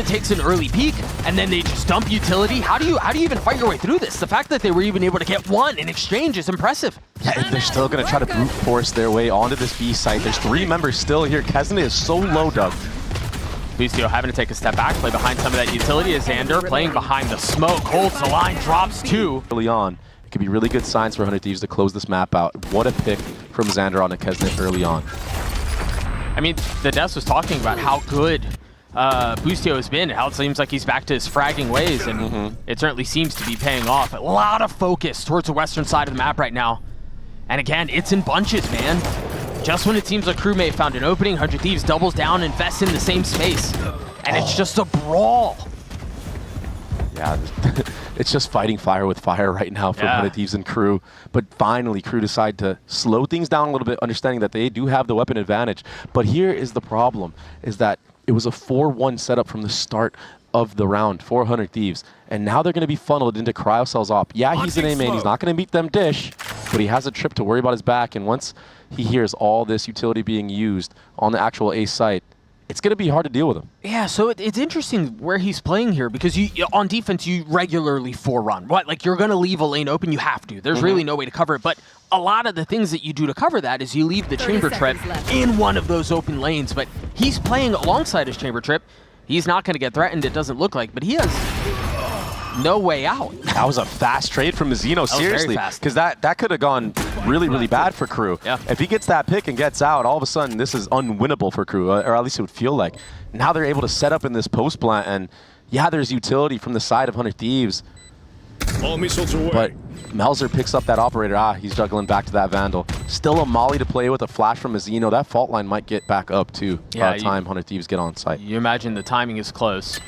takes an early peek, and then they just dump utility. How do you even fight your way through this? The fact that they were even able to get one in exchange is impressive. Yeah, and they're still going to try to brute force their way onto this B site. There's 3 members still here. Kesnet is so low, Doug. Bustio having to take a step back, play behind some of that utility as Xander playing behind the smoke, holds the line, drops 2. Early on, it could be really good signs for 100 Thieves to close this map out. What a pick from Xander on a Kesnet early on. I mean, the Des was talking about how good Bustio has been, how it seems like he's back to his fragging ways, and it certainly seems to be paying off. A lot of focus towards the western side of the map right now. And again, it's in bunches, man. Just when it seems like crewmate found an opening, 100 Thieves doubles down, invests in the same space. And it's just a brawl. Yeah, it's just fighting fire with fire right now for 100 Thieves and Crew. But finally, Crew decide to slow things down a little bit, understanding that they do have the weapon advantage. But here is the problem, is that it was a 4-1 setup from the start of the round for 100 Thieves. And now they're going to be funneled into Cryocell's op. Yeah, he's an A main. He's not going to meet them dish, but he has a trip to worry about his back. And once he hears all this utility being used on the actual A site, it's going to be hard to deal with him. Yeah, so it's interesting where he's playing here, because on defense, you regularly 4-run. Right? Like, you're going to leave a lane open. You have to. There's really no way to cover it. But a lot of the things that you do to cover that is you leave the chamber trip in one of those open lanes. But he's playing alongside his chamber trip. He's not going to get threatened, it doesn't look like, but he has no way out. That was a fast trade from Mizzino, seriously, because that could have gone really, really bad for Crew. Yeah. If he gets that pick and gets out, all of a sudden this is unwinnable for Crew, or at least it would feel like. Now they're able to set up in this post plant, and yeah, there's utility from the side of 100 Thieves. All missiles away. But Melzer picks up that operator. He's juggling back to that Vandal. Still a molly to play with, a flash from Mizzino. That fault line might get back up too by the time 100 Thieves get on site. You imagine the timing is close.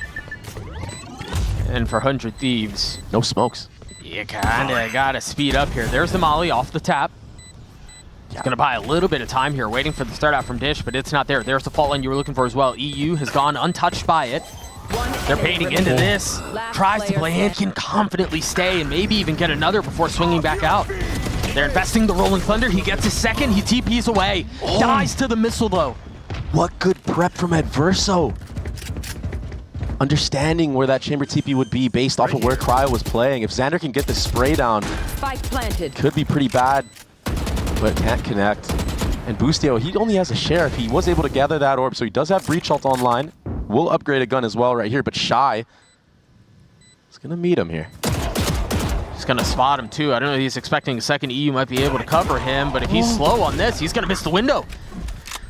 And for 100 Thieves, no smokes. You kinda gotta speed up here. There's the molly off the tap. It's gonna buy a little bit of time here, waiting for the start out from Dish, but it's not there. There's the fault line you were looking for as well. EU has gone untouched by it. They're baiting into this. Tries to play in, can confidently stay and maybe even get another before swinging back out. They're investing the Rolling Thunder. He gets his second. He TPs away. Dies to the missile, though. What good prep from Adverso. Understanding where that chamber TP would be based off of where Cryo was playing. If Xander can get the spray down, could be pretty bad, but can't connect. And Bustio, he only has a Sheriff. He was able to gather that orb, so he does have Breach Ult online. We'll upgrade a gun as well right here, but Shy is going to meet him here. He's going to spot him too. I don't know if he's expecting a second. EU might be able to cover him, but if he's slow on this, he's going to miss the window.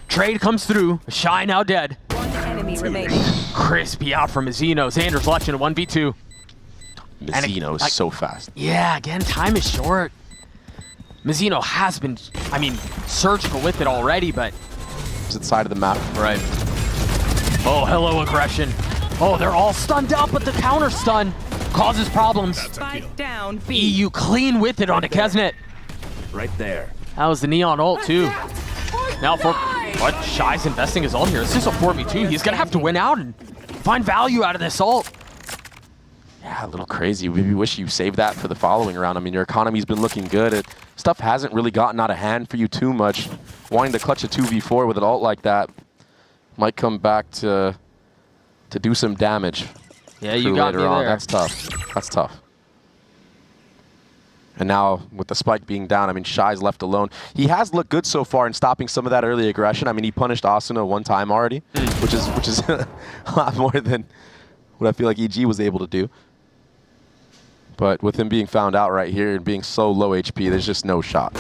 Trade comes through. Shy now dead. One enemy remaining. Crispy out from Mizzino. Xander's left in a 1v2. Mizzino is so fast. Yeah, again, time is short. Mizzino has been, I mean, surgical with it already, but... It's the side of the map. Right. Oh, hello, aggression. Oh, they're all stunned up, but the counter stun causes problems. Spike down, B. EU clean with it onto Kesnet. Right there. That was the Neon ult, too. Now for... What? Shy's investing his ult here. This is a 4v2. He's going to have to win out and find value out of this ult. Yeah, a little crazy. We wish you saved that for the following round. I mean, your economy's been looking good. Stuff hasn't really gotten out of hand for you too much. Wanting to clutch a 2v4 with an ult like that might come back to do some damage. Yeah, you got me there. That's tough. That's tough. And now, with the spike being down, I mean, Shy's left alone. He has looked good so far in stopping some of that early aggression. I mean, he punished Asuna one time already, which is a lot more than what I feel like EG was able to do. But with him being found out right here and being so low HP, there's just no shot.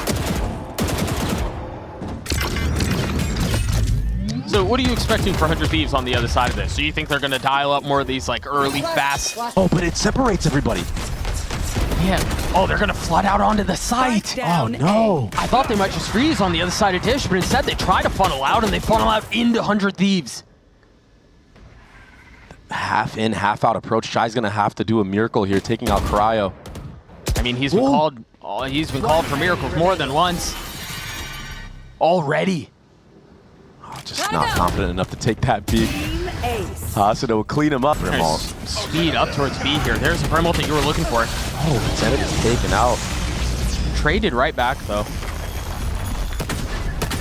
So what are you expecting for 100 Thieves on the other side of this? Do you think they're going to dial up more of these like early, fast... Oh, but it separates everybody. Yeah. Oh, they're going to flood out onto the site. Oh, no. I thought they might just freeze on the other side of Dish, but instead they try to funnel out, and they funnel out into 100 Thieves. Half in, half out approach. Shy's going to have to do a miracle here, taking out Cryo. I mean, he's been called for miracles more than once. Already. Oh, just not confident enough to take that beat. Asuna will clean him up. Speed up towards B here. There's the Brim ult that you were looking for. Oh, Zenit is taken out. Traded right back, though.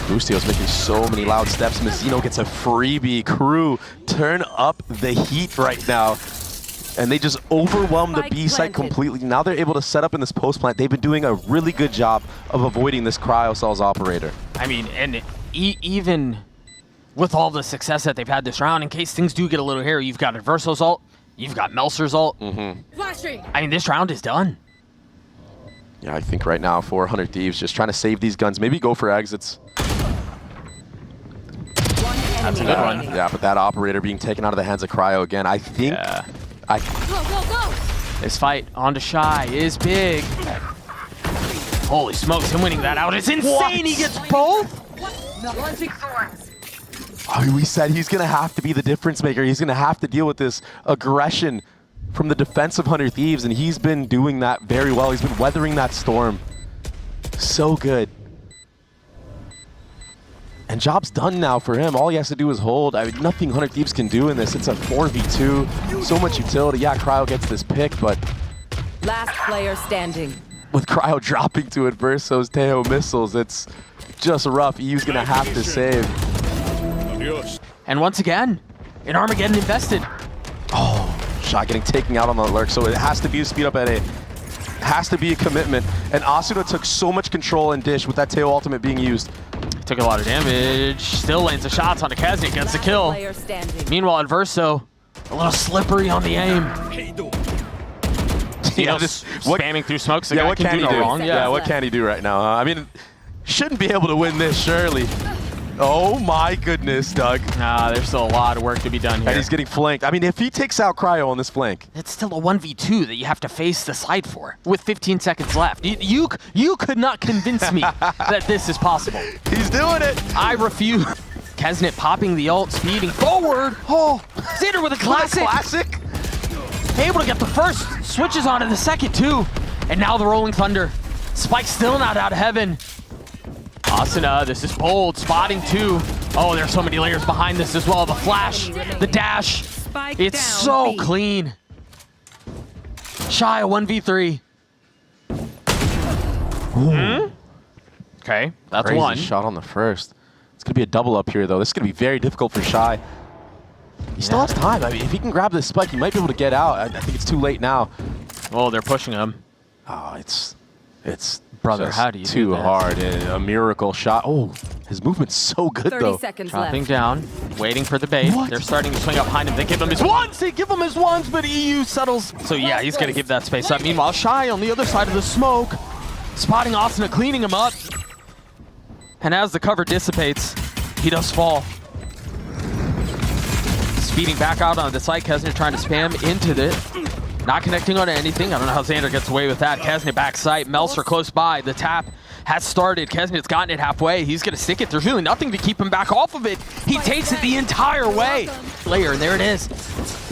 Boostio's making so many loud steps. Mazzino gets a freebie. Crew turn up the heat right now. And they just overwhelm the B site completely. Now they're able to set up in this post plant. They've been doing a really good job of avoiding this cryocells operator. I mean, and even with all the success that they've had this round, in case things do get a little hairy, you've got Adverso's ult, you've got Melser's ult. I mean, this round is done. Yeah, I think right now 400 Thieves just trying to save these guns. Maybe go for exits. That's a good one. Yeah, but that operator being taken out of the hands of Cryo again. I think... Yeah. This fight onto Shy is big. Holy smokes, him winning that out is insane. What? He gets both? I mean, we said he's going to have to be the difference maker. He's going to have to deal with this aggression from the defensive 100 Thieves, and he's been doing that very well. He's been weathering that storm. So good. And job's done now for him. All he has to do is hold. I mean, nothing 100 Thieves can do in this. It's a 4v2. So much utility. Yeah, Cryo gets this pick, but Last player standing. with Cryo dropping to Adverso's Teo missiles, it's just rough. EU's going to have to save. Adios. And once again, an Armageddon invested. Oh, shot getting taken out on the lurk, so it has to be a speed up at A. Has to be a commitment. And Asuna took so much control in Dish with that Teo ultimate being used. Took a lot of damage. Still lands the shots onto Kazni, gets the kill. Player standing. Meanwhile, Adverso, a little slippery on the aim. Yeah, Spamming through smokes. Yeah, what can he do? Wrong. Yeah, what can he do right now? I mean, shouldn't be able to win this, surely. Oh my goodness, Doug. Nah, there's still a lot of work to be done here. And he's getting flanked. I mean, if he takes out Cryo on this flank. It's still a 1v2 that you have to face the side for with 15 seconds left. You could not convince me that this is possible. He's doing it. I refuse. Kesnit popping the ult, speeding forward. Oh, Xander with a classic. Able to get the first, switches on to the second too. And now the Rolling Thunder. Spike still not out of heaven. Asuna, this is bold, spotting too. Oh, there's so many layers behind this as well. The flash, the dash. Spike It's down, so B. clean. Shy a 1v3. Okay, that's Crazy one. shot on the first. It's going to be a double up here, though. This is going to be very difficult for Shy. He still has time. I mean, if he can grab this spike, he might be able to get out. I think it's too late now. Oh, they're pushing him. Oh, it's Brother, just how do you do too this? hard. A miracle shot. Oh, his movement's so good, 30 though. seconds Dropping left. down, waiting for the bait. What? They're starting to swing up behind him. They give him his ones. They give him his ones, but EU settles. So yeah, he's going to give that space up. Meanwhile, Shy on the other side of the smoke, spotting Asuna, cleaning him up. And as the cover dissipates, he does fall. Speeding back out on the site, Kesnit trying to spam into it. Not connecting on anything. I don't know how Xander gets away with that. Kesnit back sight. Melser close by. The tap has started. Kesnit's gotten it halfway. He's going to stick it. There's really nothing to keep him back off of it. He takes it the entire way. Layer, and there it is.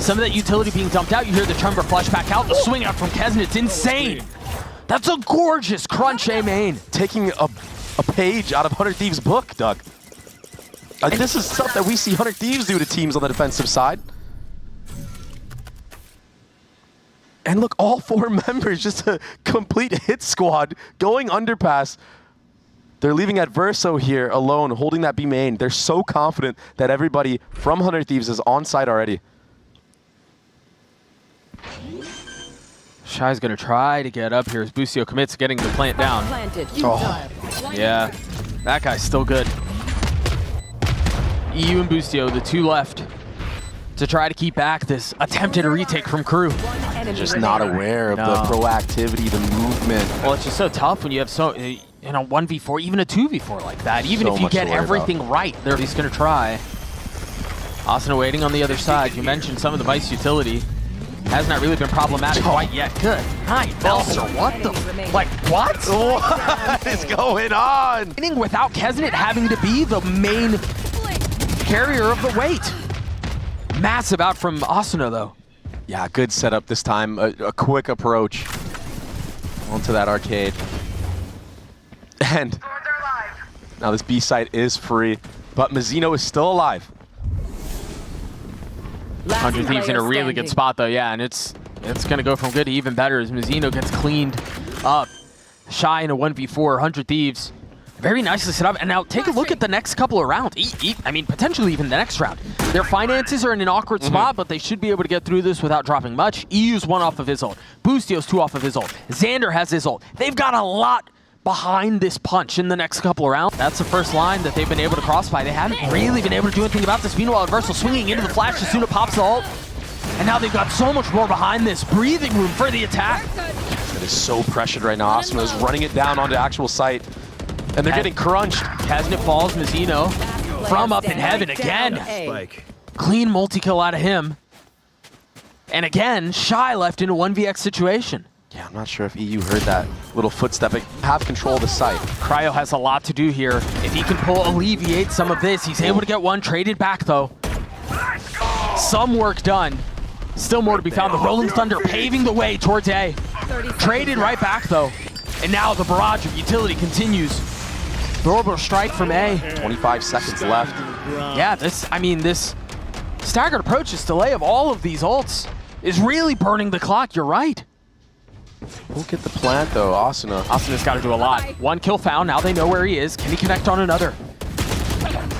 Some of that utility being dumped out. You hear the Tremor flush back out. The swing out from Kesnit's insane. That's a gorgeous crunch A main. Taking a page out of 100 Thieves' book, Doug. This is stuff that we see 100 Thieves do to teams on the defensive side. And look, all four members, just a complete hit squad going underpass. They're leaving Adverso here alone, holding that B main. They're so confident that everybody from 100 Thieves is on site already. Shy's going to try to get up here as Boostio commits getting the plant down. Planted. Oh, Yeah, that guy's still good. EU and Boostio, the two left, to try to keep back this attempted retake from Crew. just not aware of the proactivity, the movement. Well, it's just so tough when you have so, you know, 1v4, even a 2v4 like that. Even So if you much to get worry everything right, they're at least going to try. Asuna waiting on the other side. You mentioned some of the Vice utility. Has not really been problematic quite yet. Good night, Melser. What the? Like, what? What is going on? Winning without Kesnit having to be the main carrier of the weight. Massive out from Asuna, though. Yeah, good setup this time. A quick approach onto that arcade. And now this B site is free, but Mazzino is still alive. 100 Thieves in a really good spot, though, yeah, and it's going to go from good to even better as Mazzino gets cleaned up. Shy in a 1v4, 100 Thieves Very nicely set up. And now take a look at the next couple of rounds. I mean, potentially even the next round. Their finances are in an awkward spot, but they should be able to get through this without dropping much. EU's 1 off of his ult. Boostio's 2 off of his ult. Xander has his ult. They've got a lot behind this punch in the next couple of rounds. That's the first line that they've been able to cross by. They haven't really been able to do anything about this. Meanwhile, Versal swinging into the flash as soon as pops the ult. And now they've got so much more behind this. Breathing room for the attack. It is so pressured right now. Asuna is running it down onto actual site. And they're getting crunched. Kasnet falls, Mizzino from up in heaven again. Clean multi-kill out of him. And again, Shy left in a 1vx situation. Yeah, I'm not sure if EU heard that little footstep. They have control of the site. Cryo has a lot to do here. If he can alleviate some of this, he's able to get one traded back though. Some work done. Still more to be found. The Rolling Thunder paving the way towards A. Traded right back though. And now the barrage of utility continues. The orbital strike from A. 25 seconds left. Yeah, this staggered approach, this delay of all of these ults is really burning the clock. You're right. Look at the plant though, Asuna. Asuna's got to do a lot. 1 kill found, now they know where he is. Can he connect on another?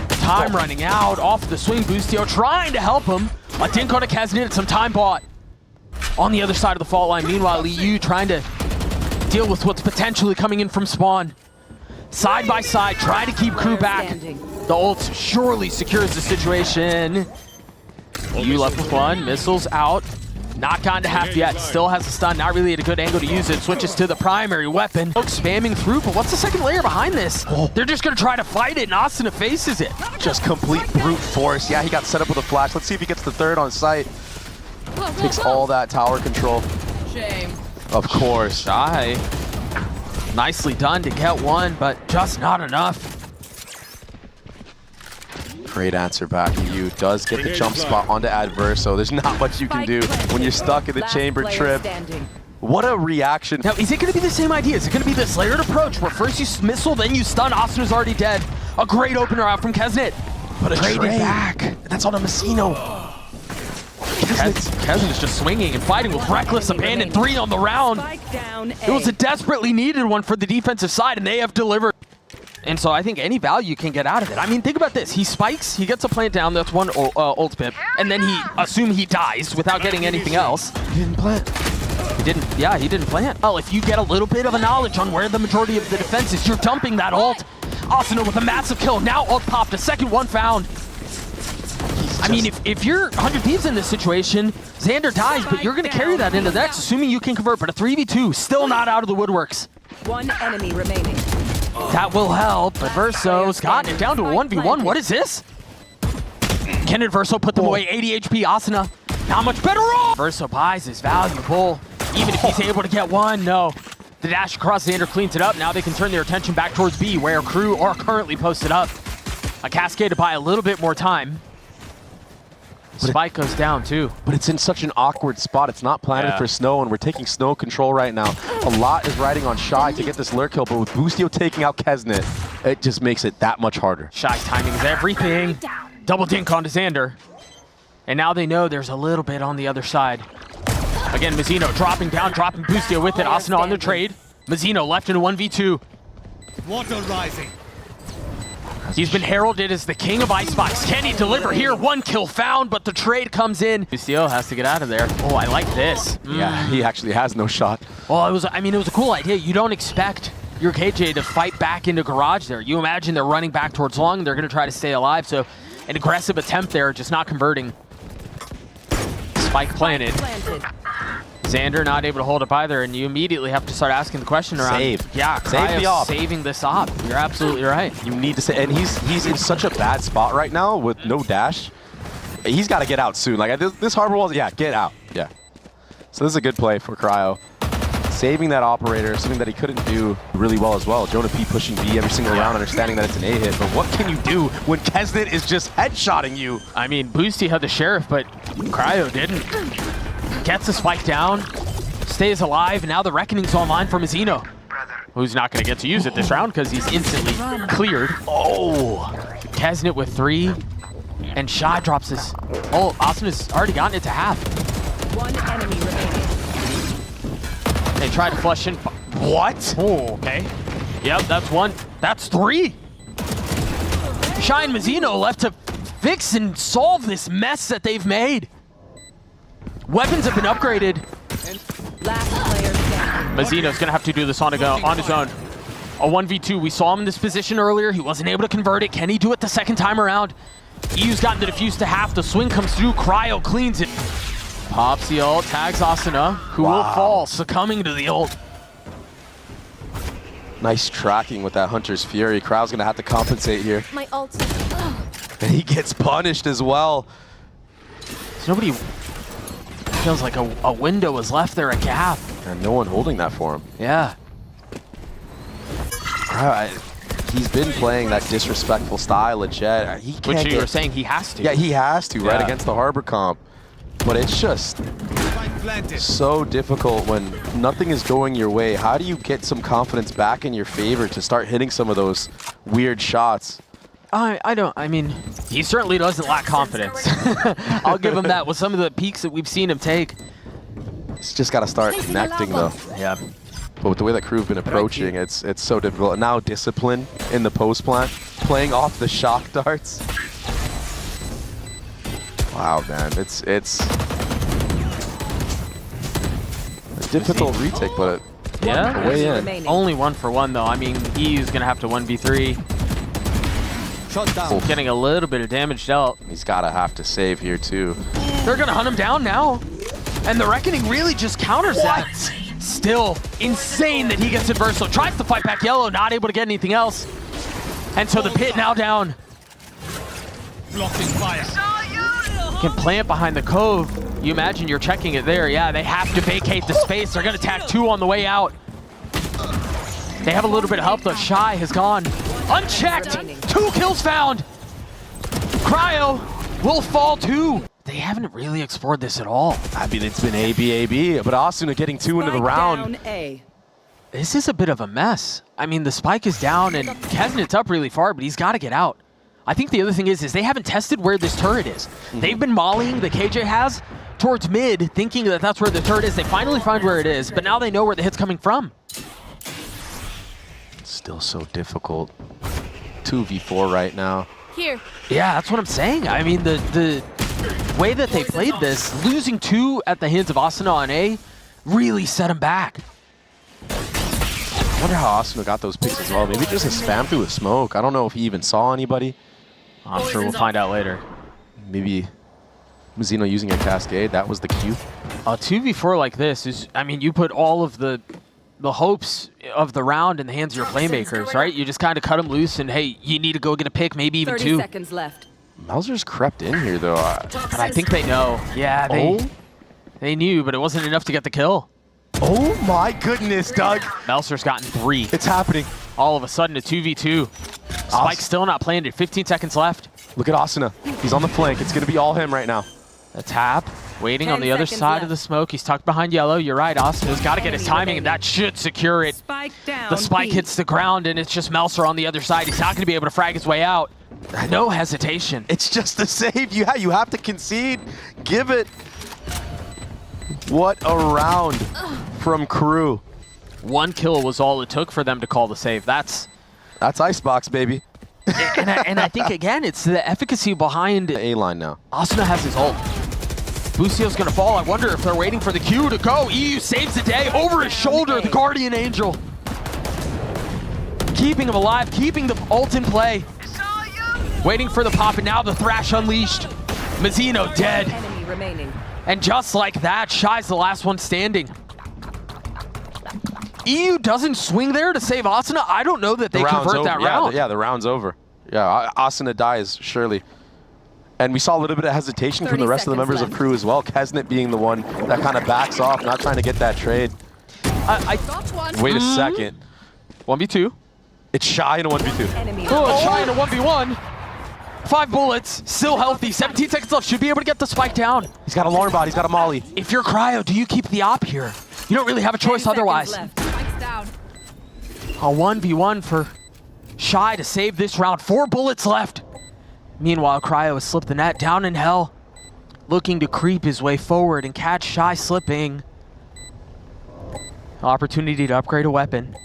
Time running out, off the swing, Boostio trying to help him. A dink on a Kasnet, some time bought. On the other side of the fault line, meanwhile, EU trying to deal with what's potentially coming in from spawn. Side by side, trying to keep crew back. The ult surely secures the situation. EU left with 1, missiles out. Not gone to half yet, still has a stun, not really at a good angle to use it. Switches to the primary weapon. Spamming through, but what's the second layer behind this? They're just gonna try to fight it, and Asuna faces it. Just complete brute force. Yeah, he got set up with a flash. Let's see if he gets the third on site. Takes all that tower control. Shame. Of course. Shy. Nicely done to get one, but just not enough. Great answer back. EU does get the jump spot onto Adverse, so there's not much you can do when you're stuck in the chamber trip. What a reaction. Now, is it going to be the same idea? Is it going to be this layered approach where first you missile, then you stun? Asuna's already dead. A great opener out from Kasnet. But a traded trade back. That's on a Messino. Kasnet is just swinging and fighting with reckless abandon. 3 on the round. It was a desperately needed one for the defensive side, and they have delivered. And so I think any value can get out of it. I mean, think about this. He spikes, he gets a plant down, that's 1 ult pip, and then he dies without getting anything else. He didn't plant. He didn't plant. Well, if you get a little bit of a knowledge on where the majority of the defense is, you're dumping that ult. Asuna with a massive kill. Now ult popped, a second one found. I mean, if you're 100 Thieves in this situation, Xander dies, but you're going to carry that into the next, assuming you can convert. But a 3v2, still not out of the woodworks. 1 enemy remaining. That will help, but Verso's gotten it down to a 1v1. What is this? Can Verso put them away? 80 HP, Asuna. Not much better off. Verso buys is valuable. Even if he's able to get one, no. The dash across Xander cleans it up. Now they can turn their attention back towards B, where crew are currently posted up. A cascade to buy a little bit more time. Spike goes down too. But it's in such an awkward spot. It's not planted for Snow, and we're taking Snow control right now. A lot is riding on Shy to get this lurk kill, but with Boostio taking out Kasnet, it just makes it that much harder. Shy's timing is everything. Double dink onto Xander. And now they know there's a little bit on the other side. Again, Mizzino dropping down, dropping Boostio with it. Asuna on the trade. Mizzino left in a 1v2. Water rising. He's been heralded as the king of ice spikes. Can he deliver here? 1 kill found, but the trade comes in. Boostio has to get out of there. Oh, I like this. Yeah, he actually has no shot. Well, it was a cool idea. You don't expect your KJ to fight back into garage there. You imagine they're running back towards long. They're going to try to stay alive. So an aggressive attempt there, just not converting. Spike planted. Xander not able to hold up either, and you immediately have to start asking the question around. Yeah, Save the op. Saving this op. You're absolutely right. You need to say, and he's in such a bad spot right now with no dash. He's got to get out soon. Like this harbor wall, yeah, get out. Yeah. So this is a good play for Cryo. Saving that operator, something that he couldn't do really well as well. Jonah P pushing B every single round, understanding that it's an A hit. But what can you do when Kasnet is just headshotting you? I mean, Boosty had the sheriff, but Cryo didn't. Gets the spike down, stays alive, and now the Reckoning's online for Mizzino, who's not going to get to use it this round because he's instantly cleared. Oh! Kasnet with 3, and Shy drops his. Oh, Asuna's already gotten it to half. 1 enemy remaining. They try to flush in. What? Oh, okay. Yep, that's one. That's three. Shy and Mazzino left to fix and solve this mess that they've made. Weapons have been upgraded. Last player standing. Mazzino's gonna have to do this on his own. A 1v2, we saw him in this position earlier. He wasn't able to convert it. Can he do it the second time around? EU's gotten the defuse to half. The swing comes through. Cryo cleans it. Pops the ult, tags Asuna, who will fall, succumbing to the ult. Nice tracking with that Hunter's Fury. Crowd's gonna have to compensate here. My ult. And he gets punished as well. So nobody feels like a window was left there, a gap. And no one holding that for him. Yeah. He's been playing that disrespectful style of Jet. He can't Which you were saying he has to. Yeah, he has to, right, Yeah. against the Harbor comp. But it's just so difficult when nothing is going your way. How do you get some confidence back in your favor to start hitting some of those weird shots? I mean, he certainly doesn't lack confidence. I'll give him that with some of the peaks that we've seen him take. He's just got to start connecting, though. Yeah. But with the way that crew have been approaching, it's so difficult. And now discipline in the post plant, playing off the shock darts. Wow, man, it's a difficult retake, but Yeah. a way in. Remaining. Only 1-for-1 though. I mean, EU's gonna have to 1v3. Shot down. Getting a little bit of damage dealt. He's gotta have to save here too. They're gonna hunt him down now. And the Reckoning really just counters that. Still insane that he gets it versatile. Tries to fight back yellow, not able to get anything else. And so the pit now down. Blocking fire. Can plant behind the cove. You imagine you're checking it there. Yeah, they have to vacate the space. They're gonna tag 2 on the way out. They have a little bit of help though. Shy has gone unchecked. 2 kills found. Cryo will fall too. They haven't really explored this at all. I mean, it's been A-B, but Asuna getting 2 into the Spike round. down A. This is a bit of a mess. I mean, the spike is down and Kesnet's up really far, but he's got to get out. I think the other thing is they haven't tested where this turret is. They've been mollying, the KJ has, towards mid, thinking that that's where the turret is. They finally find where it is, but now they know where the hit's coming from. Still so difficult. 2v4 right now. Here. Yeah, that's what I'm saying. I mean, the way that they played this, losing 2 at the hands of Asuna on A, really set him back. I wonder how Asuna got those picks as well. Maybe just a spam through a smoke. I don't know if he even saw anybody. I'm sure we'll find out later. Maybe Mazzino using a cascade. That was the cue. A 2v4 like this is, I mean, you put all of the hopes of the round in the hands of your playmakers, right? You just kind of cut them loose and, hey, you need to go get a pick, maybe even 30 2. seconds left. Mauser's crept in here, though. But I think they know. Yeah, they knew, but it wasn't enough to get the kill. Oh my goodness, Doug. Melser's gotten 3. It's happening. All of a sudden, a 2v2. Spike's still not planted. 15 seconds left. Look at Asuna. He's on the flank. It's going to be all him right now. A tap. Waiting on 10 the other seconds side left. of the smoke. He's tucked behind yellow. You're right. Asuna's got to get his timing, and that should secure it. Spike down. The spike B. hits the ground, and it's just Melser on the other side. He's not going to be able to frag his way out. No hesitation. It's just a save. You have to concede. Give it. What a round from crew. 1 kill was all it took for them to call the save. That's Icebox, baby. and I think, again, it's the efficacy behind A-line now. Asuna has his ult. Busio's gonna fall. I wonder if they're waiting for the Q to go. EU saves the day over his shoulder, the Guardian Angel. Keeping him alive, keeping the ult in play. Waiting for the pop, and now the Thrash unleashed. Mazzino dead. Enemy remaining. And just like that, Shy's the last one standing. EU doesn't swing there to save Asuna. I don't know that they convert that round. Yeah, the round's over. Yeah, Asuna dies, surely. And we saw a little bit of hesitation from the 30 rest of the members seconds of crew as well. Kesnet being the one that kind of backs off, not trying to get that trade. Wait a second. 1v2. It's Shy in a 1v2. Enemy. Oh, Shy in a 1v1. 5 bullets, still healthy. 17 seconds left. Should be able to get the spike down. He's got a alarm bot. He's got a molly. If you're Cryo, do you keep the op here? You don't really have a 10 choice seconds otherwise. left. Spike's down. A 1v1 for Shy to save this round. 4 bullets left. Meanwhile, Cryo has slipped the net down in hell, looking to creep his way forward and catch Shy slipping. Opportunity to upgrade a weapon.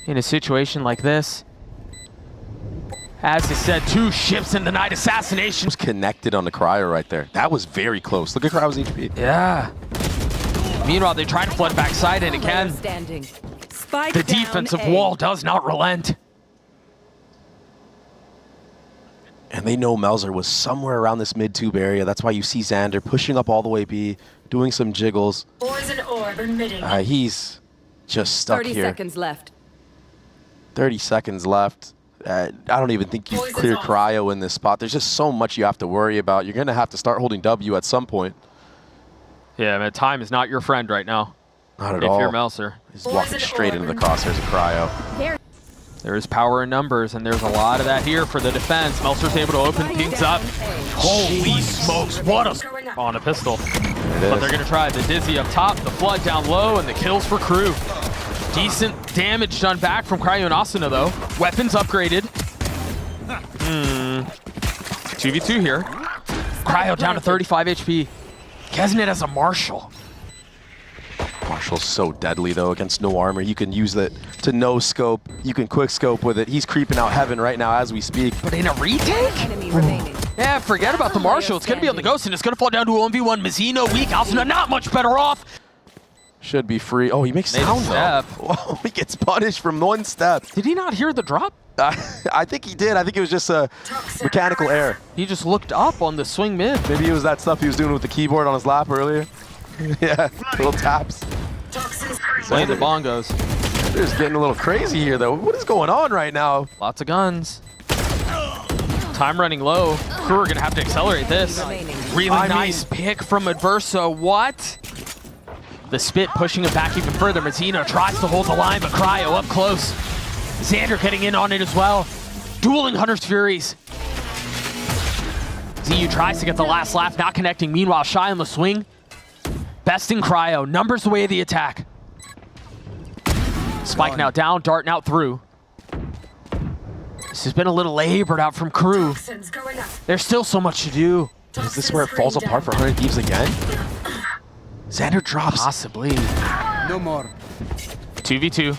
in a situation like this. As I said, 2 ships in the night assassination. Was connected on the cryo right there. That was very close. Look at cryo's HP. Yeah. Meanwhile, they try to flood backside, and again, Standing. Spike the down defensive A. wall does not relent. And they know Melzer was somewhere around this mid-tube area. That's why you see Xander pushing up all the way B, doing some jiggles. Poison orb emitting. He's just stuck 30 here. seconds left. 30 seconds left. I don't even think you Poison's clear off. cryo in this spot. There's just so much you have to worry about. You're going to have to start holding W at some point. Yeah, man, time is not your friend right now. Not at If all. you're Melzer. He's walking straight into the crosshairs of cryo. There is power in numbers, and there's a lot of that here for the defense. Melzer's able to open things up. Holy smokes, what a... On a pistol. But they're going to try the Dizzy up top, the Flood down low, and the kills for Crew. Decent damage done back from Cryo and Asuna, though. Weapons upgraded. 2v2 here. Cryo down to 35 HP. Kesnet has a Marshall. Marshall's so deadly, though, against no armor. You can use that to no scope. You can quick scope with it. He's creeping out heaven right now as we speak. But in a retake? Enemy remaining. Yeah, forget about the Marshall. It's going to be on the Ghost, and it's going to fall down to a 1v1. Mazzino weak. Asuna not much better off. Should be free. Oh, he makes Made a sound, step. though. Oh, he gets punished from 1 step. Did he not hear the drop? I think he did. I think it was just a mechanical error. He just looked up on the swing mid. Maybe it was that stuff he was doing with the keyboard on his lap earlier. Yeah, little taps. Playing the bongos. They're just getting a little crazy here, though. What is going on right now? Lots of guns. Time running low. Crew are going to have to accelerate this. Really nice pick from Adverso. What? The spit pushing him back even further. Mazzino tries to hold the line, but Cryo up close. Xander getting in on it as well. Dueling Hunter's Furies. ZU tries to get the last laugh, not connecting. Meanwhile, Shy on the swing. Besting Cryo. Numbers away the attack. Spike now down, Dart now through. This has been a little labored out from Crew. There's still so much to do. Is this where it falls apart for 100 Thieves again? Xander drops. Possibly. No more. 2v2.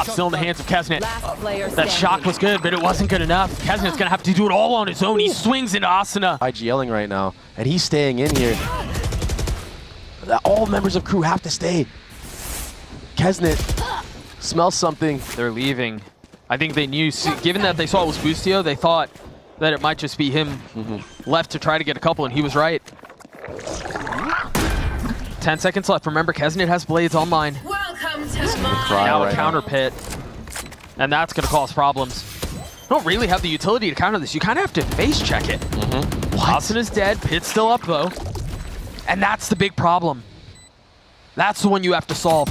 Still in the hands of Kesnet. Last player That standing. shock was good, but it wasn't good enough. Kesnet's gonna have to do it all on his own. He swings into Asuna. IGLing right now, and he's staying in here. All members of Crew have to stay. Kesnet smells something. They're leaving. I think they knew, given that they saw it was Boostio, they thought that it might just be him left to try to get a couple, and he was right. 10 seconds left. Remember, Kesnet has blades online. Welcome to Now a right counter pit, and that's going to cause problems. You don't really have the utility to counter this. You kind of have to face check it. Asuna's dead. Pit's still up, though. And that's the big problem. That's the one you have to solve.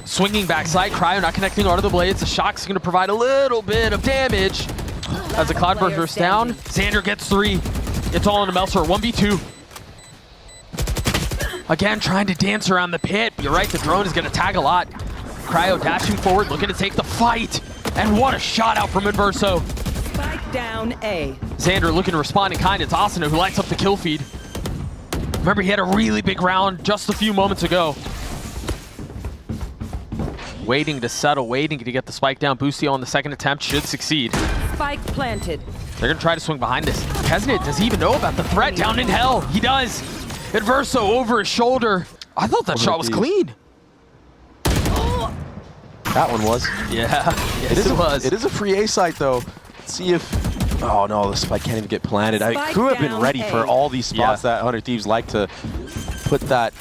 Swinging backside, Cryo not connecting onto the blades. The shock's going to provide a little bit of damage. As the Cloudburst bursts down, Xander gets 3. It's all into Melzer, 1v2. Again, trying to dance around the pit. You're right, the drone is going to tag a lot. Cryo dashing forward, looking to take the fight. And what a shot out from Adverso. Spike down A. Xander looking to respond in kind. It's Asuna who lights up the kill feed. Remember, he had a really big round just a few moments ago. Waiting to settle, waiting to get the spike down. Boostio on the second attempt should succeed. Spike planted. They're going to try to swing behind this. Kesnet, does he even know about the threat down in hell? He does. Adverso over his shoulder. I thought that shot was clean. That one was. Yeah, yes, it was. It is a free A site, though. Let's see if... Oh, no, the spike can't even get planted. Spike Crew have been down ready A. for all these spots that 100 Thieves like to put that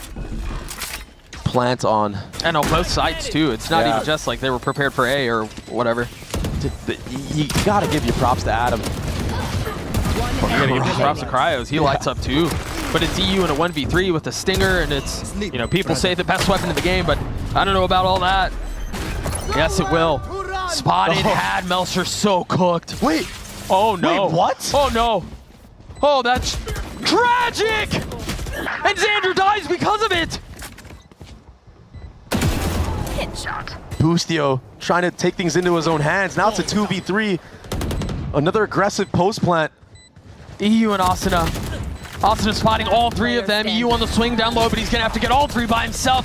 plant on. And on both sides, too. It's not even just like they were prepared for A or whatever. You got to give your props to Adam. You got to give your props to Cryos. He lights up, too. But it's EU in a 1v3 with a stinger, and it's, you know, people say the best weapon in the game, but I don't know about all that. Yes, it will. Spotted, had Melzer so cooked. Wait. Oh, no. Wait, what? Oh, no. Oh, that's tragic! And Xander dies because of it! Boostio trying to take things into his own hands. Now it's a 2v3. Another aggressive post plant. EU and Asuna. Asuna spotting all 3 of them. EU on the swing down low, but he's going to have to get all 3 by himself.